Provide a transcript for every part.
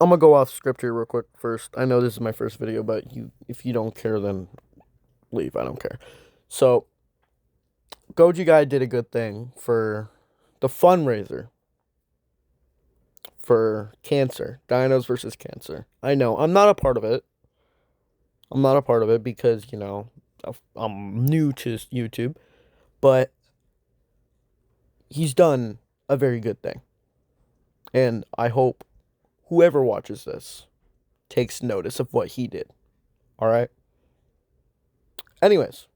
I'm gonna go off script here real quick first. I know this is my first video, but if you don't care, then leave. I don't care. So, Goji Guy did a good thing for the fundraiser for cancer, dinos versus cancer. I know I'm not a part of it. I'm not a part of it because, I'm new to YouTube, but he's done a very good thing. And I hope whoever watches this takes notice of what he did. All right? Anyways,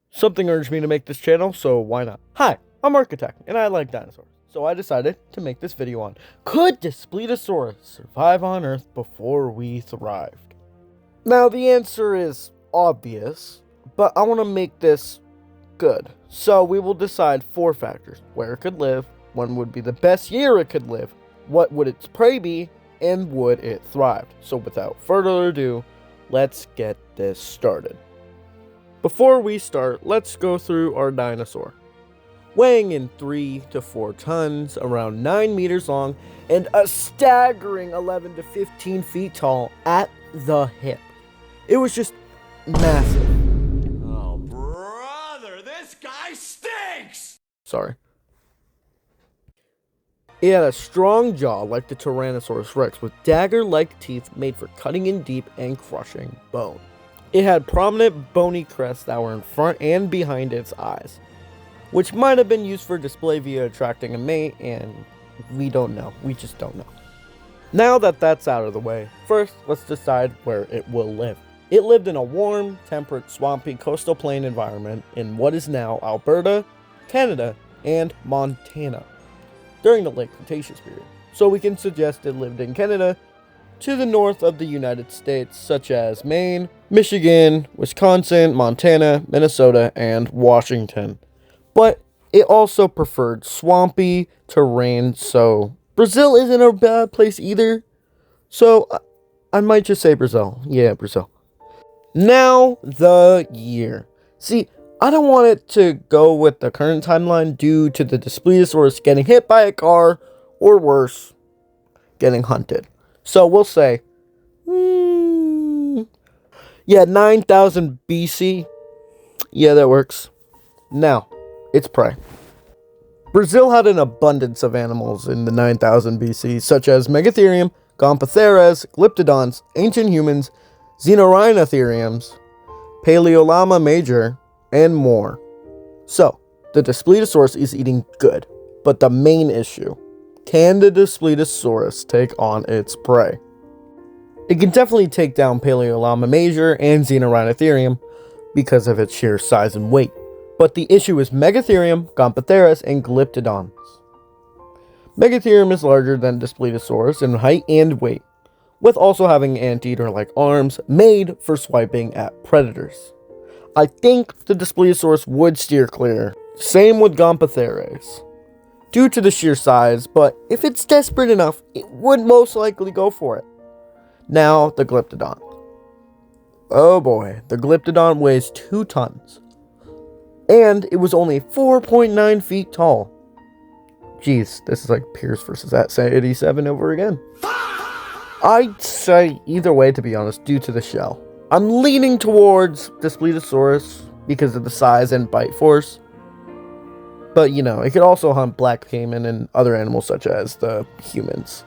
something urged me to make this channel, so why not? Hi, I'm Architect, and I like dinosaurs. So I decided to make this video on, could Daspletosaurus survive on Earth before we thrived? Now, the answer is obvious, but I want to make this good. So we will decide 4 factors: where it could live, when would be the best year it could live, what would its prey be, and would it thrive. So without further ado, let's get this started. Before we start, let's go through our dinosaur. Weighing in 3 to 4 tons, around 9 meters long, and a staggering 11 to 15 feet tall at the hip. It was just massive. Oh, brother, this guy stinks! Sorry. It had a strong jaw like the Tyrannosaurus Rex with dagger-like teeth made for cutting in deep and crushing bone. It had prominent bony crests that were in front and behind its eyes, which might have been used for display via attracting a mate, and we don't know. We just don't know. Now that that's out of the way, first let's decide where it will live. It lived in a warm, temperate, swampy coastal plain environment in what is now Alberta, Canada, and Montana during the late Cretaceous period. So we can suggest it lived in Canada to the north of the United States, such as Maine, Michigan, Wisconsin, Montana, Minnesota, and Washington. But it also preferred swampy terrain, so Brazil isn't a bad place either. So I might just say Brazil. Yeah, Brazil. Now, the year. See, I don't want it to go with the current timeline due to the Daspletosaurus getting hit by a car, or worse, getting hunted. So we'll say, yeah, 9,000 BC. Yeah, that works. Now, its prey. Brazil had an abundance of animals in the 9000 BC, such as Megatherium, Gomphotheres, Glyptodons, ancient humans, Xenorhinotheriums, Paleolama major, and more. So, the Daspletosaurus is eating good, but the main issue, can the Daspletosaurus take on its prey? It can definitely take down Paleolama major and Xenorhinotherium because of its sheer size and weight. But the issue is Megatherium, Gomphotheres, and Glyptodons. Megatherium is larger than Daspletosaurus in height and weight, with also having anteater-like arms made for swiping at predators. I think the Daspletosaurus would steer clear. Same with Gomphotheres, due to the sheer size, but if it's desperate enough, it would most likely go for it. Now, the Glyptodon. Oh boy, the Glyptodon weighs 2 tons. And it was only 4.9 feet tall. Jeez, this is like Pierce versus at-87 over again. I'd say either way, to be honest, due to the shell. I'm leaning towards Daspletosaurus because of the size and bite force. But, it could also hunt black caiman and other animals such as the humans.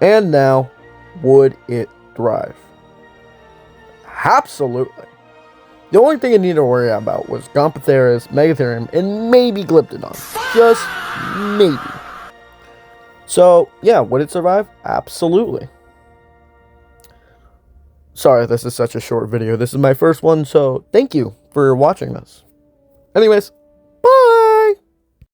And now, would it thrive? Absolutely. The only thing I need to worry about was Gomphotheres, Megatherium, and maybe Glyptodon. Just maybe. So, yeah, would it survive? Absolutely. Sorry, this is such a short video. This is my first one, so thank you for watching this. Anyways,